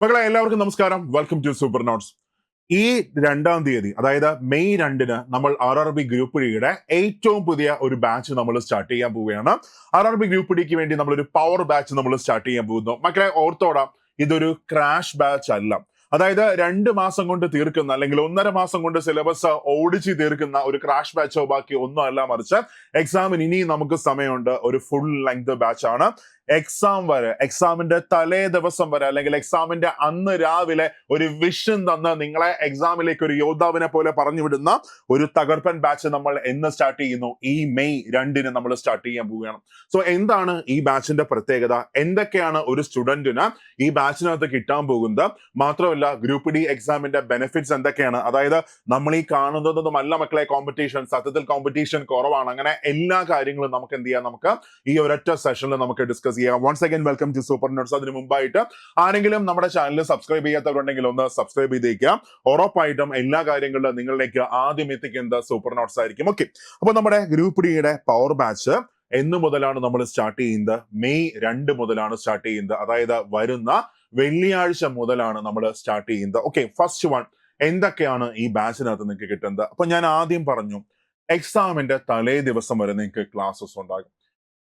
മക്കളെ എല്ലാവർക്കും നമസ്കാരം. Welcome to super notes. ഈ 2-ാം തീയതി അതായത് മെയ് 2-ന് നമ്മൾ RRB ഗ്രൂപ്പ് ഡിയുടെ ഏറ്റവും പുതിയ ഒരു ബാച്ച് നമ്മൾ സ്റ്റാർട്ട് ചെയ്യാൻ പോവുകയാണ്. RRB ഗ്രൂപ്പ് ഡിക്ക് വേണ്ടി നമ്മളൊരു പവർ ബാച്ച് നമ്മൾ സ്റ്റാർട്ട് ചെയ്യാൻ പോകുന്നു. മക്കളെ ഓർത്തോടാം, ഇതൊരു ക്രാഷ് ബാച്ച് അല്ല. അതായത് 2 മാസം കൊണ്ട് തീർക്കുന്ന അല്ലെങ്കിൽ 1.5 മാസം കൊണ്ട് സിലബസ് ഓടിച്ച് തീർക്കുന്ന ഒരു ക്രാഷ് ബാച്ചോ ബാക്കി ഒന്നും അല്ല, മറിച്ച് എക്സാമിന് ഇനി നമുക്ക് സമയമുണ്ട്. ഒരു ഫുൾ ലെങ്ത് ബാച്ച് ആണ്. എക്സാം വരെ, എക്സാമിന്റെ തലേ ദിവസം വരെ അല്ലെങ്കിൽ എക്സാമിന്റെ അന്ന് രാവിലെ ഒരു വിഷൻ തന്ന് നിങ്ങളെ എക്സാമിലേക്ക് ഒരു യോദ്ധാവിനെ പോലെ പറഞ്ഞു വിടുന്ന ഒരു തകർപ്പൻ ബാച്ച് നമ്മൾ എന്ന് സ്റ്റാർട്ട് ചെയ്യുന്നു. ഈ മെയ് 2-ന് നമ്മൾ സ്റ്റാർട്ട് ചെയ്യാൻ പോവുകയാണ്. സോ എന്താണ് ഈ ബാച്ചിന്റെ പ്രത്യേകത, എന്തൊക്കെയാണ് ഒരു സ്റ്റുഡന്റിന് ഈ ബാച്ചിനകത്ത് കിട്ടാൻ പോകുന്നത്, മാത്രമല്ല ഗ്രൂപ്പ് ഡി എക്സാമിന്റെ ബെനിഫിറ്റ്സ് എന്തൊക്കെയാണ്, അതായത് നമ്മൾ ഈ കാണുന്നതൊന്നുമല്ല മക്കളെ കോമ്പറ്റീഷൻ, സത്യത്തിൽ കോമ്പറ്റീഷൻ കുറവാണ്. അങ്ങനെ എല്ലാ കാര്യങ്ങളും നമുക്ക് എന്ത് ചെയ്യാം, നമുക്ക് ഈ ഒരൊറ്റ സെഷനിൽ നമുക്ക് ഡിസ്കസ് ചെയ്യാം. Once again welcome to super notes. അതിന് മുമ്പായിട്ട് ആരെങ്കിലും നമ്മുടെ ചാനൽ സബ്സ്ക്രൈബ് ചെയ്യാത്തവരുണ്ടെങ്കിൽ ഒന്ന് സബ്സ്ക്രൈബ് ചെയ്തേക്കാം. ഉറപ്പായിട്ടും എല്ലാ കാര്യങ്ങളിലും നിങ്ങളിലേക്ക് ആദ്യം എത്തിക്കുന്നത് സൂപ്പർ നോട്ട്സ് ആയിരിക്കും. ഓക്കെ, അപ്പൊ നമ്മുടെ ഗ്രൂപ്പ് ഡിയുടെ പവർ ബാച്ച് എന്ന് മുതലാണ് നമ്മൾ സ്റ്റാർട്ട് ചെയ്യുന്നത്? മെയ് 2 മുതലാണ് സ്റ്റാർട്ട് ചെയ്യുന്നത്. അതായത് വരുന്ന വെള്ളിയാഴ്ച മുതലാണ് നമ്മൾ സ്റ്റാർട്ട് ചെയ്യുന്നത്. ഓക്കെ, ഫസ്റ്റ് വൺ, എന്തൊക്കെയാണ് ഈ ബാച്ചിനകത്ത് നിങ്ങൾക്ക് കിട്ടുന്നത്? അപ്പൊ ഞാൻ ആദ്യം പറഞ്ഞു, എക്സാമിന്റെ തലേ ദിവസം വരെ നിങ്ങൾക്ക് ക്ലാസ്സസ് ഉണ്ടാകും.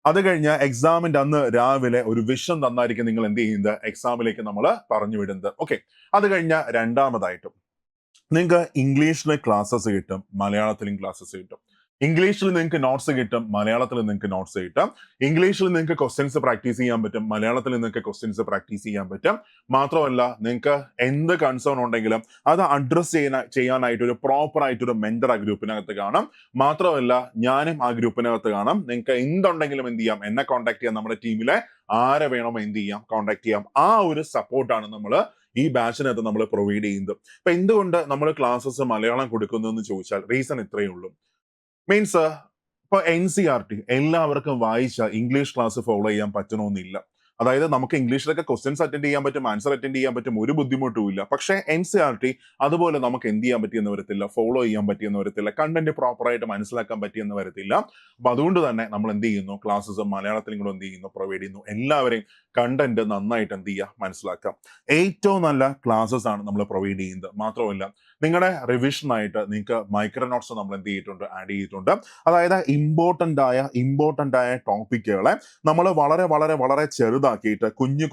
അത് കഴിഞ്ഞ് എക്സാമിന്റെ അന്ന് രാവിലെ ഒരു വിഷൻ തന്നായിരിക്കും നിങ്ങൾ എന്ത് ചെയ്യുന്നത്, എക്സാമിലേക്ക് നമ്മൾ പറഞ്ഞു വിടുന്നത്. ഓക്കെ, അത് കഴിഞ്ഞ രണ്ടാമതായിട്ടും നിങ്ങൾക്ക് ഇംഗ്ലീഷിലെ ക്ലാസ്സസ് കിട്ടും, മലയാളത്തിലും ക്ലാസ്സസ് കിട്ടും. ഇംഗ്ലീഷിൽ നിങ്ങൾക്ക് നോട്ട്സ് കിട്ടും, മലയാളത്തിൽ നിങ്ങൾക്ക് നോട്ട്സ് കിട്ടും. ഇംഗ്ലീഷിൽ നിങ്ങൾക്ക് ക്വസ്റ്റ്യൻസ് പ്രാക്ടീസ് ചെയ്യാൻ പറ്റും, മലയാളത്തിൽ നിങ്ങൾക്ക് ക്വസ്റ്റ്യൻസ് പ്രാക്ടീസ് ചെയ്യാൻ പറ്റും. മാത്രമല്ല നിങ്ങൾക്ക് എന്ത് കൺസേൺ ഉണ്ടെങ്കിലും അത് അഡ്രസ് ചെയ്യാനായിട്ട് ഒരു പ്രോപ്പർ ആയിട്ടൊരു മെന്റർ ആ ഗ്രൂപ്പിനകത്ത് കാണാം. മാത്രമല്ല ഞാനും ആ ഗ്രൂപ്പിനകത്ത് കാണാം. നിങ്ങൾക്ക് എന്തുണ്ടെങ്കിലും എന്ത് ചെയ്യാം, എന്നെ കോൺടാക്ട് ചെയ്യാം. നമ്മുടെ ടീമിലെ ആരെ വേണമോ എന്ത് ചെയ്യാം, കോൺടാക്ട് ചെയ്യാം. ആ ഒരു സപ്പോർട്ടാണ് നമ്മൾ ഈ ബാച്ചിനകത്ത് നമ്മൾ പ്രൊവൈഡ് ചെയ്യുന്നത്. അപ്പൊ എന്തുകൊണ്ട് നമ്മൾ ക്ലാസ്സസ് മലയാളം കൊടുക്കുന്നു എന്ന് ചോദിച്ചാൽ റീസൺ ഇത്രയേ ഉള്ളൂ. മീൻസ് ഇപ്പൊ NCERT എല്ലാവർക്കും വായിച്ച ഇംഗ്ലീഷ് ക്ലാസ് ഫോളോ ചെയ്യാൻ പറ്റണമെന്നില്ല. അതായത് നമുക്ക് ഇംഗ്ലീഷിലൊക്കെ ക്വസ്റ്റ്യൻസ് അറ്റൻഡ് ചെയ്യാൻ പറ്റും, ആൻസർ അറ്റൻഡ് ചെയ്യാൻ പറ്റും, ഒരു ബുദ്ധിമുട്ടും ഇല്ല. പക്ഷേ NCERT അതുപോലെ നമുക്ക് എന്ത് ചെയ്യാൻ പറ്റിയെന്ന് വരത്തില്ല, ഫോളോ ചെയ്യാൻ പറ്റിയെന്ന് വരത്തില്ല, കണ്ടന്റ് പ്രോപ്പറായിട്ട് മനസ്സിലാക്കാൻ പറ്റിയെന്ന് വരത്തില്ല. അപ്പൊ അതുകൊണ്ട് തന്നെ നമ്മൾ എന്ത് ചെയ്യുന്നു, ക്ലാസ്സസ് മലയാളത്തിലും കൂടെ എന്ത് ചെയ്യുന്നു, പ്രൊവൈഡ് ചെയ്യുന്നു. എല്ലാവരെയും കണ്ടന്റ് നന്നായിട്ട് എന്ത് ചെയ്യുക, മനസ്സിലാക്കാം. ഏറ്റവും നല്ല ക്ലാസ്സസ് ആണ് നമ്മൾ പ്രൊവൈഡ് ചെയ്യുന്നത്. മാത്രമല്ല നിങ്ങളുടെ റിവിഷനായിട്ട് നിങ്ങൾക്ക് മൈക്രോ നോട്ട്സ് നമ്മൾ എന്ത് ചെയ്തിട്ടുണ്ട്, ആഡ് ചെയ്തിട്ടുണ്ട്. അതായത് ഇമ്പോർട്ടന്റ് ആയ ടോപ്പിക്കുകളെ നമ്മൾ വളരെ വളരെ വളരെ ചെറുതാക്കിയിട്ട് കുഞ്ഞ്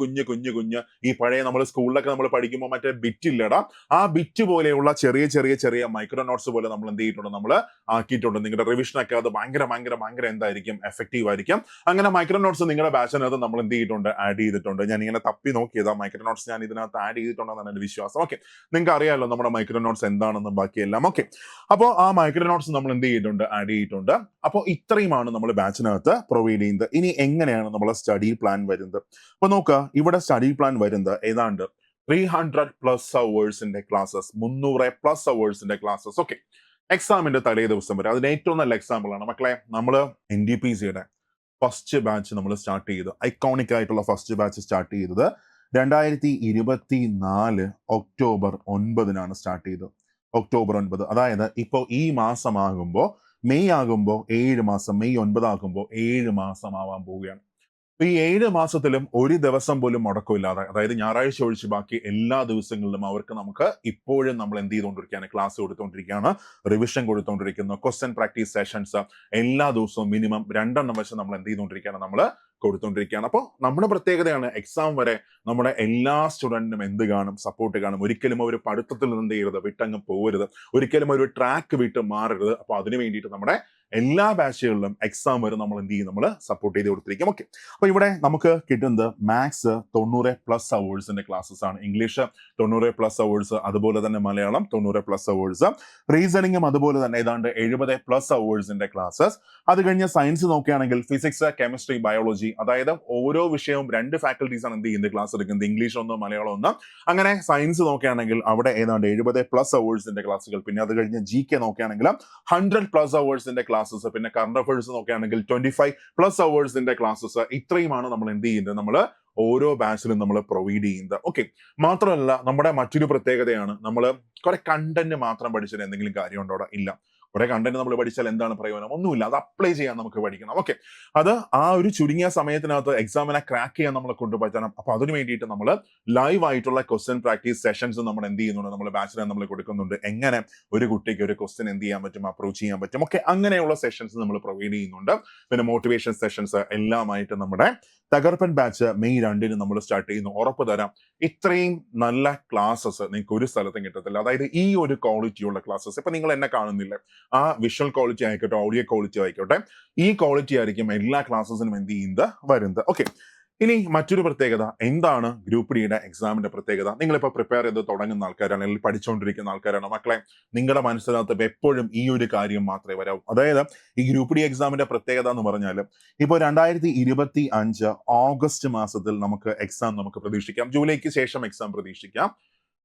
ഈ പഴയ നമ്മൾ സ്കൂളിലൊക്കെ നമ്മൾ പഠിക്കുമ്പോൾ മറ്റേ ബിറ്റ് ഇല്ലടാ, ആ ബിറ്റ് പോലെയുള്ള ചെറിയ ചെറിയ ചെറിയ മൈക്രോ നോട്ട്സ് പോലെ നമ്മൾ എന്ത് ചെയ്തിട്ടുണ്ട്, നമ്മൾ ആക്കിയിട്ടുണ്ട്. നിങ്ങളുടെ റിവിഷനൊക്കെ അത് ഭയങ്കര ഭയങ്കര ഭയങ്കര എന്തായിരിക്കും, എഫക്റ്റീവ് ആയിരിക്കും. അങ്ങനെ മൈക്രോ നോട്ട്സ് നിങ്ങളുടെ ബാച്ചിനകത്ത് നമ്മൾ എന്ത് ചെയ്തിട്ടുണ്ട്, ആഡ് ചെയ്തിട്ടുണ്ട്. ഞാൻ ഇങ്ങനെ തപ്പി നോക്കിയതാ, മൈക്രോ നോട്ട്സ് ഞാൻ ഇതിനകത്ത് ആഡ് ചെയ്തിട്ടുണ്ടെന്നാണ് എൻ്റെ വിശ്വാസം. ഓക്കെ, നിങ്ങൾക്ക് അറിയാമല്ലോ നമ്മുടെ മൈക്രോ നോട്ട്സ് എന്താണെന്നും ബാക്കിയെല്ലാം. ഓക്കെ, അപ്പോൾ ആ മൈക്രോ നോട്ട്സ് നമ്മൾ എന്ത് ചെയ്തിട്ടുണ്ട്, ആഡ് ചെയ്തിട്ടുണ്ട്. അപ്പോൾ ഇത്രയുമാണ് നമ്മൾ ബാച്ചിനകത്ത് പ്രൊവൈഡ് ചെയ്യുന്നത്. ഇനി എങ്ങനെയാണ് നമ്മളെ സ്റ്റഡി പ്ലാൻ വരുന്നത്? അപ്പൊ നോക്കുക, ഇവിടെ സ്റ്റഡി പ്ലാൻ വരുന്നത് ഏതാണ്ട് 300+ അവേഴ്സിന്റെ ക്ലാസ്സസ്, 300+ അവേഴ്സിന്റെ ക്ലാസ്സസ്. ഓക്കെ, എക്സാമിന്റെ തലേ ദിവസം വരെ. അതിന് ഏറ്റവും നല്ല എക്സാമ്പിൾ ആണ് മക്കളെ, നമ്മൾ NDPCയുടെ ഫസ്റ്റ് ബാച്ച് നമ്മൾ സ്റ്റാർട്ട് ചെയ്തു. ഐക്കോണിക് ആയിട്ടുള്ള ഫസ്റ്റ് ബാച്ച് സ്റ്റാർട്ട് ചെയ്തത് 2024 ഒക്ടോബർ 9-നാണ് സ്റ്റാർട്ട് ചെയ്തത്. ഒക്ടോബർ 9, അതായത് ഇപ്പോൾ ഈ മാസമാകുമ്പോൾ, മെയ് ആകുമ്പോൾ 7 മാസം, മെയ് 9 ആകുമ്പോൾ 7 മാസം ആവാൻ പോവുകയാണ്. ഈ 7 മാസത്തിലും ഒരു ദിവസം പോലും മുടക്കമില്ലാതെ, അതായത് ഞായറാഴ്ച ഒഴിച്ച് ബാക്കി എല്ലാ ദിവസങ്ങളിലും നമുക്ക് ഇപ്പോഴും നമ്മൾ എന്ത് ചെയ്തുകൊണ്ടിരിക്കുകയാണ്, ക്ലാസ് കൊടുത്തുകൊണ്ടിരിക്കുകയാണ്, റിവിഷൻ കൊടുത്തുകൊണ്ടിരിക്കുന്നു, ക്വസ്റ്റ്യൻ പ്രാക്ടീസ് സെഷൻസ് എല്ലാ ദിവസവും മിനിമം 2 വെച്ച് നമ്മൾ എന്ത് ചെയ്തുകൊണ്ടിരിക്കുകയാണ്, നമ്മൾ കൊടുത്തുകൊണ്ടിരിക്കുകയാണ്. അപ്പോൾ നമ്മുടെ പ്രത്യേകതയാണ്, എക്സാം വരെ നമ്മുടെ എല്ലാ സ്റ്റുഡന്റിനും എന്ത് കാണും, സപ്പോർട്ട് കാണും. ഒരിക്കലും ഒരു പഠിത്തത്തിൽ നിന്ന് എന്ത് ചെയ്യരുത്, വിട്ടങ്ങ് പോകരുത്, ഒരിക്കലും ഒരു ട്രാക്ക് വിട്ട് മാറരുത്. അപ്പോൾ അതിന് വേണ്ടിയിട്ട് നമ്മുടെ എല്ലാ ബാച്ചുകളിലും എക്സാം വരെ നമ്മൾ എന്ത് ചെയ്യും, നമ്മൾ സപ്പോർട്ട് ചെയ്ത് കൊടുത്തിരിക്കും. ഓക്കെ, അപ്പൊ ഇവിടെ നമുക്ക് കിട്ടുന്നത് മാത്സ് 90+ അവേഴ്സിന്റെ ക്ലാസ്സസ് ആണ്, ഇംഗ്ലീഷ് 90+ അവേഴ്സ്, അതുപോലെ തന്നെ മലയാളം 90+ അവേഴ്സ്, റീസണിങ്ങും അതുപോലെ തന്നെ ഏതാണ്ട് 70+ അവേഴ്സിന്റെ ക്ലാസ്സസ്. അത് കഴിഞ്ഞ് സയൻസ് നോക്കുകയാണെങ്കിൽ ഫിസിക്സ്, കെമിസ്ട്രി, ബയോളജി, അതായത് ഓരോ വിഷയവും 2 ഫാക്കൽറ്റീസ് ആണ് എന്ത് ചെയ്യുന്നത്, ക്ലാസ് എടുക്കുന്നത്, ഇംഗ്ലീഷ് ഒന്ന്, മലയാളം ഒന്ന്. അങ്ങനെ സയൻസ് നോക്കുകയാണെങ്കിൽ അവിടെ ഏതാണ്ട് 70+ അവേഴ്സിന്റെ ക്ലാസ്സുകൾ. പിന്നെ അത് കഴിഞ്ഞ് GK നോക്കുകയാണെങ്കിൽ 100+ അവേഴ്സിന്റെ ക്ലാസ്സസ്. പിന്നെ കറണ്ട് അഫയേഴ്സ് നോക്കുകയാണെങ്കിൽ 25+ അവേഴ്സിന്റെ ക്ലാസ്സസ്. ഇത്രയുമാണ് നമ്മൾ എന്ത് ചെയ്യുന്നത്, നമ്മൾ ഓരോ ബാച്ചിലും നമ്മൾ പ്രൊവൈഡ് ചെയ്യുന്നത്. ഓക്കെ, മാത്രമല്ല നമ്മുടെ മറ്റൊരു പ്രത്യേകതയാണ്, നമ്മൾ കുറെ കണ്ടന്റ് മാത്രം പഠിച്ചിട്ട് എന്തെങ്കിലും കാര്യമുണ്ടോ? ഇല്ല. കുറെ കണ്ടന്റ് നമ്മൾ പഠിച്ചാൽ എന്താണ് പ്രയോജനം? ഒന്നുമില്ല. അത് അപ്ലൈ ചെയ്യാൻ നമുക്ക് പഠിക്കണം. ഓക്കെ, അത് ആ ഒരു ചുരുങ്ങിയ സമയത്തിനകത്ത് എക്സാമിനെ ക്രാക്ക് ചെയ്യാൻ നമ്മളെ കൊണ്ട് പറ്റണം. അപ്പൊ അതിന് വേണ്ടിയിട്ട് നമ്മൾ ലൈവ് ആയിട്ടുള്ള ക്വസ്റ്റ്യൻ പ്രാക്ടീസ് സെഷൻസ് നമ്മൾ എന്ത് ചെയ്യുന്നുണ്ട്, നമ്മൾ ബാച്ചിലർ നമ്മൾ കൊടുക്കുന്നുണ്ട്. എങ്ങനെ ഒരു കുട്ടിക്ക് ഒരു ക്വസ്റ്റ്യൻ എന്ത് ചെയ്യാൻ പറ്റും, അപ്രോച്ച് ചെയ്യാൻ പറ്റും, ഓക്കെ, അങ്ങനെയുള്ള സെഷൻസ് നമ്മൾ പ്രൊവൈഡ് ചെയ്യുന്നുണ്ട്. പിന്നെ മോട്ടിവേഷൻ സെഷൻസ് എല്ലാമായിട്ട് നമ്മുടെ തകർപ്പൻ ബാച്ച് മെയ് 2 നമ്മൾ സ്റ്റാർട്ട് ചെയ്യുന്നു. ഉറപ്പ് തരാം, ഇത്രയും നല്ല ക്ലാസ്സസ് നിങ്ങൾക്ക് ഒരു സ്ഥലത്തും കിട്ടത്തില്ല. അതായത് ഈ ഒരു ക്വാളിറ്റിയുള്ള ക്ലാസ്സസ്. ഇപ്പൊ നിങ്ങൾ എന്നെ കാണുന്നില്ലേ, ആ വിഷ്വൽ ക്വാളിറ്റി ആയിക്കോട്ടെ, ഓഡിയോ ക്വാളിറ്റി ആയിക്കോട്ടെ, ഈ ക്വാളിറ്റി ആയിരിക്കും എല്ലാ ക്ലാസ്സസിനും എന്ത് ചെയ്യുന്നത്, വരുന്നത്. ഓക്കെ, ഇനി മറ്റൊരു പ്രത്യേകത എന്താണ് ഗ്രൂപ്പ് ഡിയുടെ എക്സാമിന്റെ പ്രത്യേകത? നിങ്ങളിപ്പോൾ പ്രിപ്പയർ ചെയ്ത് തുടങ്ങുന്ന ആൾക്കാരാണ്, അല്ലെങ്കിൽ പഠിച്ചുകൊണ്ടിരിക്കുന്ന ആൾക്കാരാണ്. മക്കളെ, നിങ്ങളുടെ മനസ്സിനകത്ത് എപ്പോഴും ഈ ഒരു കാര്യം മാത്രമേ വരാവൂ. അതായത് ഈ ഗ്രൂപ്പ് ഡി എക്സാമിന്റെ പ്രത്യേകത എന്ന് പറഞ്ഞാൽ, ഇപ്പോൾ 2025 ഓഗസ്റ്റ് മാസത്തിൽ നമുക്ക് എക്സാം നമുക്ക് പ്രതീക്ഷിക്കാം. ജൂലൈക്ക് ശേഷം എക്സാം പ്രതീക്ഷിക്കാം.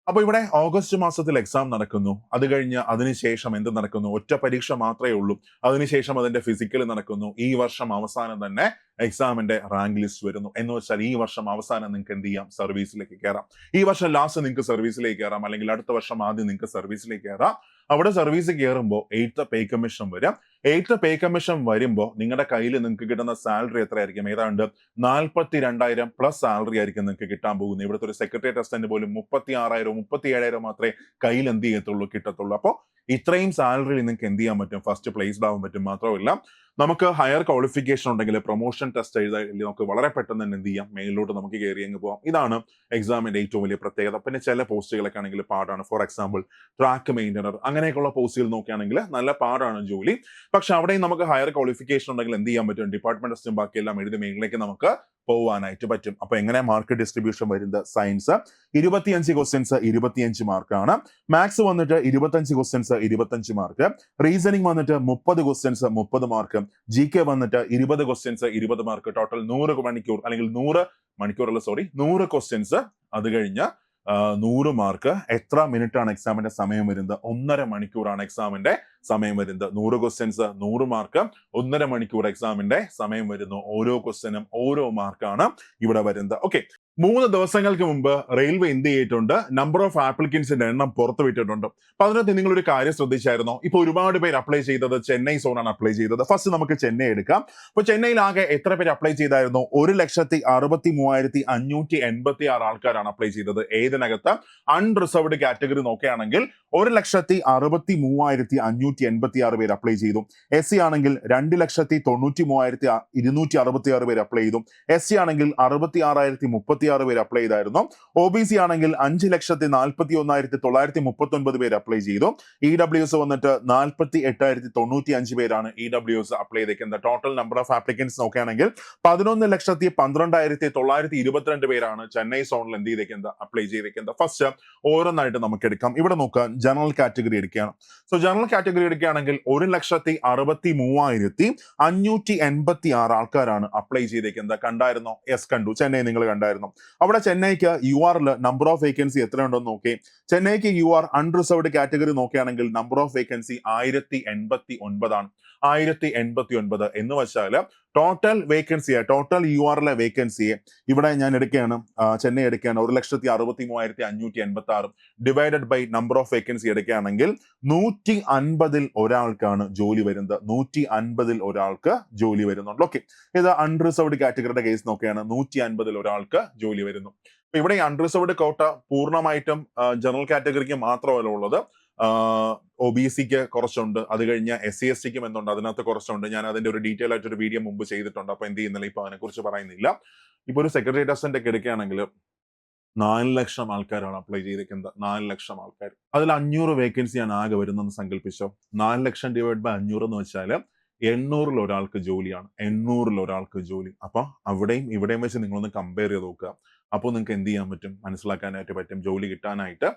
അപ്പൊ ഇവിടെ ഓഗസ്റ്റ് മാസത്തിൽ എക്സാം നടക്കുന്നു. അത് കഴിഞ്ഞ് അതിനുശേഷം എന്ത് നടക്കുന്നു? ഒറ്റ പരീക്ഷ മാത്രമേ ഉള്ളൂ. അതിനുശേഷം അതിന്റെ ഫിസിക്കൽ നടക്കുന്നു. ഈ വർഷം അവസാനം തന്നെ എക്സാമിന്റെ റാങ്ക് ലിസ്റ്റ് വരുന്നു. എന്ന് വെച്ചാൽ ഈ വർഷം അവസാനം നിങ്ങൾക്ക് എന്ത് ചെയ്യാം, സർവീസിലേക്ക് കയറാം. ഈ വർഷം ലാസ്റ്റ് നിങ്ങൾക്ക് സർവീസിലേക്ക് കയറാം, അല്ലെങ്കിൽ അടുത്ത വർഷം ആദ്യം നിങ്ങൾക്ക് സർവീസിലേക്ക് കയറാം. അവിടെ സർവീസ് കയറുമ്പോൾ 8th പേ കമ്മീഷൻ വരാം. 8th പേ കമ്മീഷൻ വരുമ്പോൾ നിങ്ങളുടെ കയ്യിൽ നിങ്ങൾക്ക് കിട്ടുന്ന സാലറി എത്രയായിരിക്കും? ഏതാണ്ട് 42,000 പ്ലസ് സാലറി ആയിരിക്കും നിങ്ങൾക്ക് കിട്ടാൻ പോകുന്നത്. ഇവിടുത്തെ ഒരു സെക്രട്ടേറിയറ്റ് അസിസ്റ്റന്റ് പോലും 36,000 37,000 മാത്രമേ കയ്യിൽ എന്ത് ചെയ്യത്തുള്ളൂ, കിട്ടത്തുള്ളൂ. അപ്പോൾ ഇത്രയും സാലറി നിങ്ങൾക്ക് എന്ത് ചെയ്യാൻ പറ്റും? ഫസ്റ്റ് പ്ലേസ്ഡ് ആവാൻ പറ്റും. മാത്രമല്ല, നമുക്ക് ഹയർ ക്വാളിഫിക്കേഷൻ ഉണ്ടെങ്കിൽ പ്രൊമോഷൻ ടെസ്റ്റ് എഴുതാൻ നമുക്ക് വളരെ പെട്ടെന്ന് തന്നെ എന്ത് ചെയ്യാം, മേലിലോട്ട് നമുക്ക് കയറി അങ്ങ് പോകാം. ഇതാണ് എക്സാമിന്റെ ഏറ്റവും വലിയ പ്രത്യേകത. പിന്നെ ചില പോസ്റ്റുകളൊക്കെ ആണെങ്കിൽ പാടാണ്. ഫോർ എക്സാമ്പിൾ ട്രാക്ക് മെയിൻ്റനർ, അങ്ങനെയൊക്കെയുള്ള പോസ്റ്റുകൾ നോക്കുകയാണെങ്കിൽ നല്ല പാടാണ് ജോലി. പക്ഷെ അവിടെയും നമുക്ക് ഹയർ ക്വാളിഫിക്കേഷൻ ഉണ്ടെങ്കിൽ എന്ത് ചെയ്യാൻ പറ്റും? ഡിപ്പാർട്ട്മെന്റ് ടെസ്റ്റും ബാക്കിയെല്ലാം എഴുതി മേലിലേക്ക് നമുക്ക് പോവാനായിട്ട് പറ്റും. അപ്പൊ എങ്ങനെ മാർക്ക് ഡിസ്ട്രിബ്യൂഷൻ വരുന്നത്? സയൻസ് 25 ക്വസ്റ്റ്യൻസ് 25 മാർക്കാണ്. മാത്സ് വന്നിട്ട് 25 ക്വസ്റ്റ്യൻസ് 25 മാർക്ക്. റീസണിങ് വന്നിട്ട് 30 ക്വസ്റ്റ്യൻസ് 30 മാർക്ക്. GK വന്നിട്ട് 20 ക്വസ്റ്റ്യൻസ് 20 മാർക്ക്. ടോട്ടൽ 100 മണിക്കൂർ, അല്ലെങ്കിൽ 100 ക്വസ്റ്റ്യൻസ്. അത് കഴിഞ്ഞ് 100 മാർക്ക്. എത്ര മിനിറ്റ് ആണ് എക്സാമിന്റെ സമയം വരുന്നത്? 1.5 മണിക്കൂറാണ് എക്സാമിന്റെ സമയം വരുന്നത്. 100 ക്വസ്റ്റ്യൻസ് 100 മാർക്ക്, 1.5 മണിക്കൂർ എക്സാമിന്റെ സമയം വരുന്നു. ഓരോ ക്വസ്റ്റ്യനും ഓരോ മാർക്കാണ് ഇവിടെ വരുന്നത്. ഓക്കെ, 3 ദിവസങ്ങൾക്ക് മുമ്പ് റെയിൽവേ എന്ത് ചെയ്തിട്ടുണ്ട്? നമ്പർ ഓഫ് ആപ്ലിക്കൻസിന്റെ എണ്ണം പുറത്തുവിട്ടിട്ടുണ്ട്. അപ്പൊ അതിനകത്ത് നിങ്ങളൊരു കാര്യം ശ്രദ്ധിച്ചായിരുന്നോ? ഇപ്പൊ ഒരുപാട് പേര് അപ്ലൈ ചെയ്തത് ചെന്നൈ സോണാണ് അപ്ലൈ ചെയ്തത്. ഫസ്റ്റ് നമുക്ക് ചെന്നൈ എടുക്കാം. അപ്പൊ ചെന്നൈയിൽ ആകെ എത്ര പേര് അപ്ലൈ ചെയ്തായിരുന്നു? 1,63,586 ആൾക്കാരാണ് അപ്ലൈ ചെയ്തത്. ഏതിനകത്ത്? അൺറിസർവ്ഡ് കാറ്റഗറി നോക്കുകയാണെങ്കിൽ 1,63,586 പേര് അപ്ലൈ ചെയ്തു. SC ആണെങ്കിൽ 2,93,266 പേര് അപ്ലൈ ചെയ്തു. SC ആണെങ്കിൽ 66,036 പേര് അപ്ലൈ ചെയ്തായിരുന്നു. OBC ആണെങ്കിൽ 5,41,939 പേര് അപ്ലൈ ചെയ്തു. EWS വന്നിട്ട് 48,095 പേരാണ് EWS അപ്ലൈ ചെയ്തേക്കുന്നത്. ടോട്ടൽ നമ്പർ ഓഫ് ആപ്ലിക്കൻസ് നോക്കുകയാണെങ്കിൽ 11,12,922 പേരാണ് ചെന്നൈ സോണിൽ എന്ത് ചെയ്തേക്കുന്നത്? അപ്ലൈ ചെയ്തേക്കുന്നത്. ഫസ്റ്റ് ഓരോന്നായിട്ട് നമുക്ക് എടുക്കാം. ഇവിടെ നോക്കാം, ജനറൽ കാറ്റഗറി എടുക്കുകയാണ്. സോ ജനറൽ കാറ്റഗറി എടുക്കുകയാണെങ്കിൽ 1,63,586 ആൾക്കാരാണ് അപ്ലൈ ചെയ്തേക്കുന്നത്. കണ്ടായിരുന്നോ? യെസ്, കണ്ടു. ചെന്നൈ നിങ്ങൾ കണ്ടായിരുന്നു. അവിടെ ചെന്നൈക്ക് UR നമ്പർ ഓഫ് വേക്കൻസി എത്രയുണ്ടെന്ന് നോക്കി. ചെന്നൈക്ക് UR അൺറിസർവ്ഡ് കാറ്റഗറി നോക്കുകയാണെങ്കിൽ നമ്പർ ഓഫ് വേക്കൻസി 1089 ആണ്. 1089 എന്ന് വെച്ചാൽ ടോട്ടൽ വേക്കൻസിയെ, ടോട്ടൽ URലെ വേക്കൻസിയെ ഇവിടെ ഞാൻ എടുക്കുകയാണ്, ചെന്നൈ എടുക്കുകയാണ്. 1,63,586 divided by number of vacancy എടുക്കുകയാണെങ്കിൽ 150 ഒരാൾക്കാണ് ജോലി വരുന്നത്. 150 ഒരാൾക്ക് ജോലി വരുന്നുണ്ട്. ഓക്കെ, ഇത് അൺറിസർവ്ഡ് കാറ്റഗറിയുടെ കേസ് നോക്കുകയാണ്. 150 ഒരാൾക്ക് ജോലി വരുന്നു. അപ്പൊ ഇവിടെ അൺറിസർവ്ഡ് കോട്ട പൂർണ്ണമായിട്ടും ജനറൽ കാറ്റഗറിക്ക് മാത്രമല്ല ഉള്ളത്. OBCക്ക് കുറച്ചുണ്ട്. അത് കഴിഞ്ഞ് SC STക്കും എന്തുണ്ട്, അതിനകത്ത് കുറച്ചുണ്ട്. ഞാൻ അതിന്റെ ഒരു ഡീറ്റെയിൽ ആയിട്ട് ഒരു വീഡിയോ മുമ്പ് ചെയ്തിട്ടുണ്ട്. അപ്പൊ എന്ത് ചെയ്യുന്നില്ല, ഇപ്പൊ അതിനെ കുറിച്ച് പറയുന്നില്ല. ഇപ്പൊ ഒരു സെക്രട്ടേറിയറ്റ് അസിസ്റ്റന്റ് ഒക്കെ എടുക്കുകയാണെങ്കിൽ 4 ലക്ഷം ആൾക്കാരാണ് അപ്ലൈ ചെയ്തിരിക്കുന്നത്. 4 ലക്ഷം ആൾക്കാർ. അതിൽ 500 വേക്കൻസിയാണ് ആകെ വരുന്നതെന്ന് സങ്കല്പിച്ചോ. 4 ലക്ഷം ഡിവൈഡ് ബൈ 500 എന്ന് വെച്ചാൽ 800 ഒരാൾക്ക് ജോലിയാണ്. 800 ഒരാൾക്ക് ജോലി. അപ്പൊ അവിടെയും ഇവിടെയും വെച്ച് നിങ്ങളൊന്ന് കമ്പയർ ചെയ്ത് നോക്കുക. അപ്പോൾ നിങ്ങൾക്ക് എന്ത് ചെയ്യാൻ പറ്റും? മനസ്സിലാക്കാനായിട്ട് പറ്റും. ജോലി കിട്ടാനായിട്ട്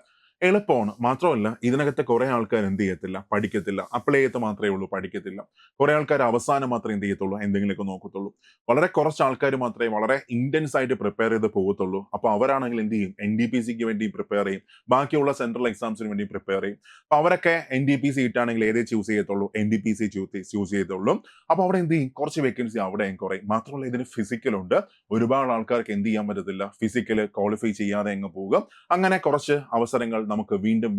എളുപ്പമാണ്. മാത്രമല്ല, ഇതിനകത്ത് കുറെ ആൾക്കാർ എന്ത് ചെയ്യത്തില്ല, പഠിക്കത്തില്ല. അപ്ലൈ ചെയ്ത് മാത്രമേ ഉള്ളൂ, പഠിക്കത്തില്ല. കുറെ ആൾക്കാർ അവസാനം മാത്രമേ എന്ത് ചെയ്യത്തുള്ളൂ, എന്തെങ്കിലുമൊക്കെ നോക്കത്തുള്ളൂ. വളരെ കുറച്ച് ആൾക്കാർ മാത്രമേ വളരെ ഇന്റൻസ് ആയിട്ട് പ്രിപ്പയർ ചെയ്ത് പോകത്തുള്ളൂ. അപ്പൊ അവരാണെങ്കിൽ എന്ത് ചെയ്യും? NDPCക്ക് വേണ്ടി പ്രിപ്പയർ ചെയ്യും. ബാക്കിയുള്ള സെൻട്രൽ എക്സാംസിന് വേണ്ടി പ്രിപ്പയർ ചെയ്യും. അപ്പൊ അവരൊക്കെ NDPC ഇട്ടാണെങ്കിൽ ഏതേ ചൂസ് ചെയ്യത്തുള്ളൂ? NDPC ചൂസ് ചെയ്യത്തുള്ളൂ. അപ്പൊ അവിടെ എന്ത് ചെയ്യും? കുറച്ച് വേക്കൻസി അവിടെയും കുറയും. മാത്രമല്ല, ഇതിന് ഫിസിക്കൽ ഉണ്ട്. ഒരുപാട് ആൾക്കാർക്ക് എന്ത് ചെയ്യാൻ പറ്റത്തില്ല, ഫിസിക്കൽ ക്വാളിഫൈ ചെയ്യാതെ അങ്ങ് പോകും. അങ്ങനെ കുറച്ച് അവസരങ്ങൾ നമുക്ക് വീണ്ടും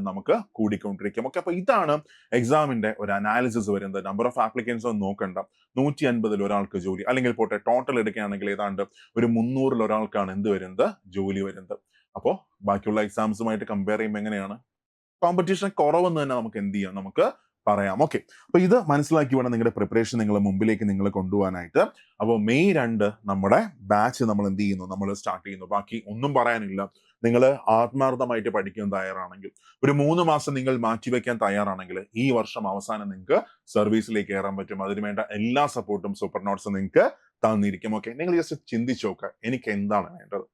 നമുക്ക് കൂടിക്കൊണ്ടിരിക്കും. ഓക്കെ, അപ്പൊ ഇതാണ് എക്സാമിന്റെ ഒരു അനാലിസിസ് വരുന്നത്. നമ്പർ ഓഫ് ആപ്ലിക്കൻസ് ഒന്നും നോക്കണ്ട, 150 ഒരാൾക്ക് ജോലി, അല്ലെങ്കിൽ പോട്ടെ ടോട്ടൽ എടുക്കുകയാണെങ്കിൽ ഏതാണ്ട് ഒരു 300 ഒരാൾക്കാണ് എന്ത് വരുന്നത്, ജോലി വരുന്നത്. അപ്പോൾ ബാക്കിയുള്ള എക്സാംസുമായിട്ട് കമ്പയർ ചെയ്യുമ്പോൾ എങ്ങനെയാണ്, കോമ്പറ്റീഷൻ കുറവെന്ന് തന്നെ നമുക്ക് എന്ത് ചെയ്യാം, നമുക്ക് പറയാം. ഓക്കെ, അപ്പൊ ഇത് മനസ്സിലാക്കി വേണം നിങ്ങളുടെ പ്രിപ്പറേഷൻ നിങ്ങൾ മുമ്പിലേക്ക് നിങ്ങൾ കൊണ്ടുപോകാനായിട്ട്. അപ്പോൾ മെയ് 2 നമ്മുടെ ബാച്ച് നമ്മൾ എന്ത് ചെയ്യുന്നു, നമ്മൾ സ്റ്റാർട്ട് ചെയ്യുന്നു. ബാക്കി ഒന്നും പറയാനില്ല. നിങ്ങൾ ആത്മാർത്ഥമായിട്ട് പഠിക്കാൻ തയ്യാറാണെങ്കിൽ, ഒരു 3 മാസം നിങ്ങൾ മാറ്റിവെക്കാൻ തയ്യാറാണെങ്കിൽ, ഈ വർഷം അവസാനം നിങ്ങൾക്ക് സർവീസിലേക്ക് കയറാൻ പറ്റും. അതിന് വേണ്ട എല്ലാ സപ്പോർട്ടും സൂപ്പർ നോട്ട്സ് നിങ്ങൾക്ക് തന്നിരിക്കും. ഓക്കെ, നിങ്ങൾ ജസ്റ്റ് ചിന്തിച്ചു നോക്കുക, എനിക്ക് എന്താണ് വേണ്ടത്.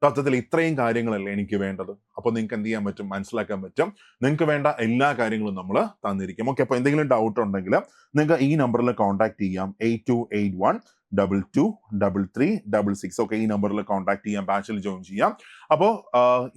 സത്യത്തിൽ ഇത്രയും കാര്യങ്ങളല്ലേ എനിക്ക് വേണ്ടത്. അപ്പോൾ നിങ്ങൾക്ക് എന്ത് ചെയ്യാൻ പറ്റും, മനസ്സിലാക്കാൻ പറ്റും. നിങ്ങൾക്ക് വേണ്ട എല്ലാ കാര്യങ്ങളും നമ്മൾ തന്നിരിക്കും. ഓക്കെ, അപ്പോൾ എന്തെങ്കിലും ഡൗട്ട് ഉണ്ടെങ്കിൽ നിങ്ങൾക്ക് ഈ നമ്പറിൽ കോൺടാക്ട് ചെയ്യാം, 8281223366. ഓക്കെ, ഈ നമ്പറിൽ കോൺടാക്ട് ചെയ്യാം, ബാച്ചിൽ ജോയിൻ ചെയ്യാം. അപ്പോൾ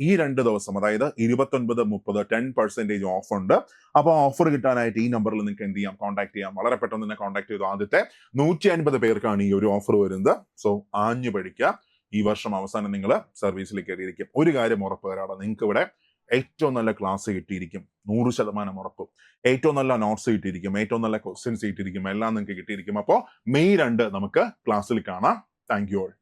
ഈ 2 ദിവസം, അതായത് 29, 30 10% ഓഫ് ഉണ്ട്. അപ്പോൾ ഓഫർ കിട്ടാനായിട്ട് ഈ നമ്പറിൽ നിങ്ങൾക്ക് എന്ത് ചെയ്യാം, കോൺടാക്ട് ചെയ്യാം. വളരെ പെട്ടെന്ന് തന്നെ കോൺടാക്ട് ചെയ്തു. ആദ്യത്തെ 150 പേർക്കാണ് ഈ ഒരു ഓഫർ വരുന്നത്. സോ ആഞ്ഞു പഠിക്കുക. ഈ വർഷം അവസാനം നിങ്ങൾ സർവീസിലേക്ക് കയറിയിരിക്കും. ഒരു കാര്യം ഉറപ്പ് തരാണ്, നിങ്ങൾക്ക് ഇവിടെ ഏറ്റവും നല്ല ക്ലാസ് കിട്ടിയിരിക്കും, 100% ഉറപ്പ്. ഏറ്റവും നല്ല നോട്ട്സ് കിട്ടിയിരിക്കും, ഏറ്റവും നല്ല ക്വസ്റ്റ്യൻസ് കിട്ടിയിരിക്കും, എല്ലാം നിങ്ങൾക്ക് കിട്ടിയിരിക്കും. അപ്പോൾ മെയ് 2 നമുക്ക് ക്ലാസ്സിൽ കാണാം. Thank you all.